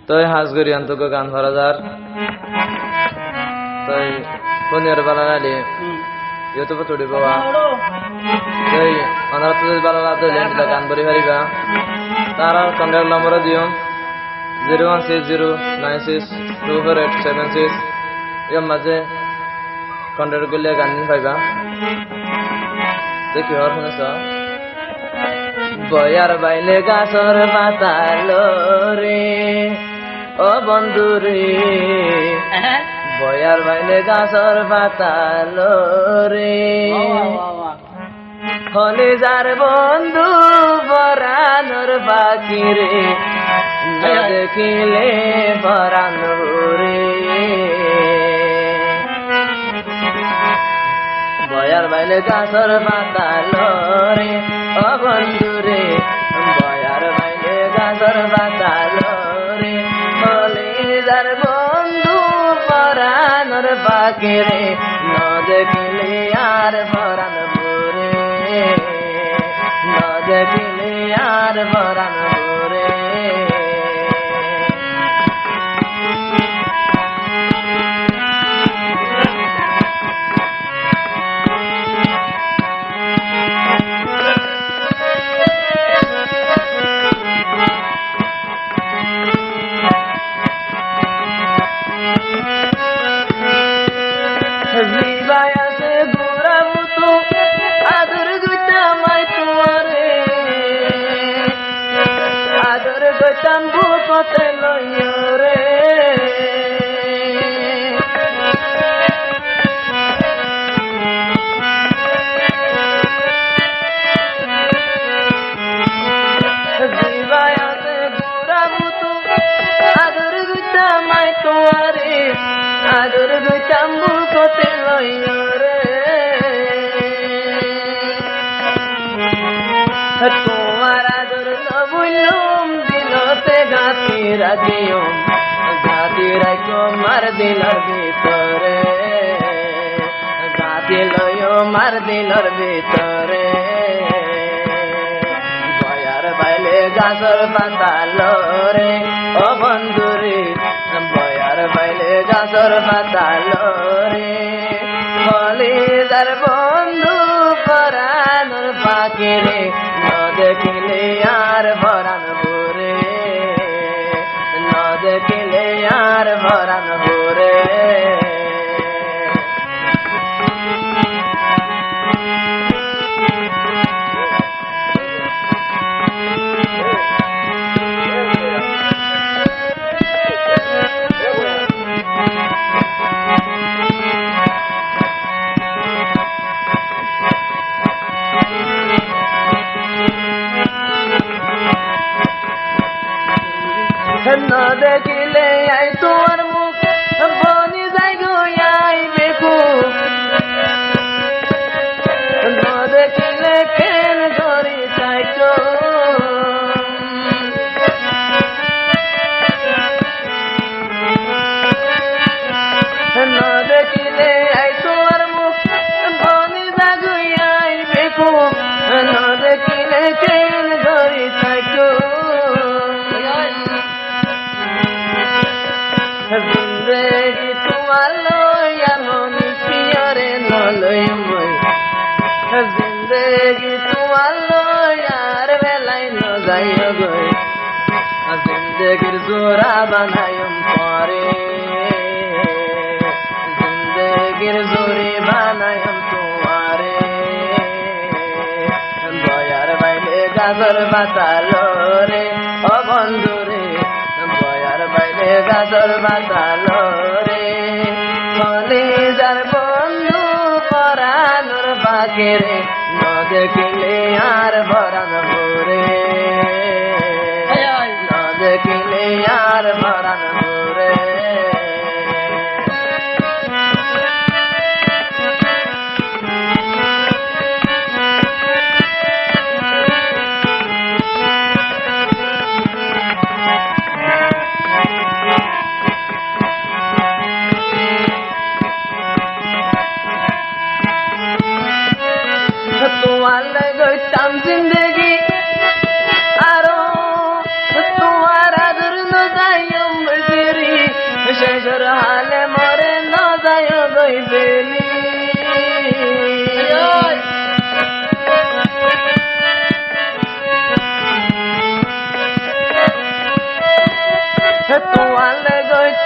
তই হাজগরি আন্তক গান ভরা যার তই বনিয়ার বালা নালি ইউটিউবে তুলি বাবা তই অনার তুই বালা রাত লেন্ডা গান ভরি হারিবা তার কন্টাক্ট নম্বর দিও 01609624876 এর মাঝে কন্টাক্ট করলে গান পাইবা দেখি আর শুনেছ বয়ার বাইলে গাছর পাতালো রে ও বন্ধু রে বয়ার বাইলে গাছর পাতালো রে হলে যার বন্ধু পরানোর বাকি রে না দেখিলে পরানো রে বয়ার বাইলে গাছর পাতালো রে ও বন্ধু রে বয়ার বাইলে গাছর পাতালো রে হলে যার বন্ধু পরানোর বাকি রে না দেখিলে আর পরানো রে না দেখিলে আর পরানো রে জিবায়াতে ঘুরাবো তো আদর গুটামাই তোমারে আদর গুটাম বুকতে লইও রে জিবায়াতে ঘুরাবো তো আদর গুটামাই তোমারে আদর গুটাম বুকতে লইও রে তোমার আদর নবুলুম দিলতে গাতি রাখিও গাতি রাখো মার দিলর ভিতরে গাতি লইও মার দিলর ভিতরে বয়ার বাইলে গাছর পাতালো রে ও বন্ধু রে বয়ার বাইলে গাছর পাতালো রে হলে যার বন্ধু পরানোর পাখি রে না দেখিলে আর ভরানো রে না দেখিলে আর ভরানো রে না দেখিলে আই তোমার মুখ বনি যাই গো আই বেকু না দেখিলে কেন ধরি চাইছো না দেখিলে আই তোমার মুখ বনি যাই গো আই বেকু না দেখিলে কেন ধরি চাইছো জিন্দেগি তোমার লইয়া ননি পিয়ারে নলই মই জিন্দেগি তোমার লইয়ার বেলাই ন যাইও গই জিন্দেগির জোড়া বানায়ম পরে জিন্দেগির জোরে বানায়ম তোমারে বয়ার বাইলে গাছর পাতালো রে ও বন্ধু রে বয়ার বাইলে গাছর পাতালো রে হলে যার বন্ধু পরানোর বাকি রে না দেখিলে আর ভরানো রে না দেখিলে আর ভরানো রে তোমার লাগতাম জিন্দগি আরো তোমার আদর ন যাইম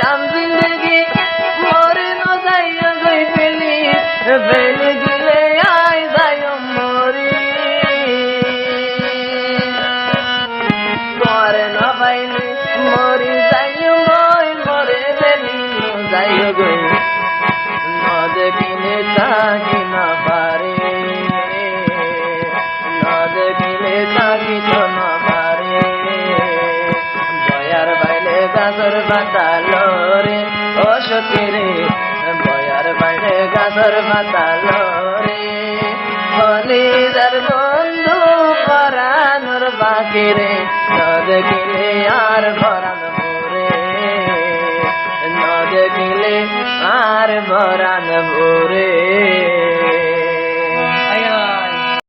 কাম জিন্দগি মরে ন যাইয়া গই ফেলি ফেলে দিলে আয় যাই মরি মরে ন পাইলে মরি যাই মই মরে ফেলি যাই গই ন দেখিলে চাকি না পারে ন দেখিলে চাকি তো না পারে বয়ার বাইলে গাজর বাতালো রে ও সতী রে বয়ার বাইলে গাজর বাতালো রে হলিদার বন্ধু পরানোর বাকি রে ন দেখিলে আর পরান ভরে ন দেখিলে আর পরান ভরে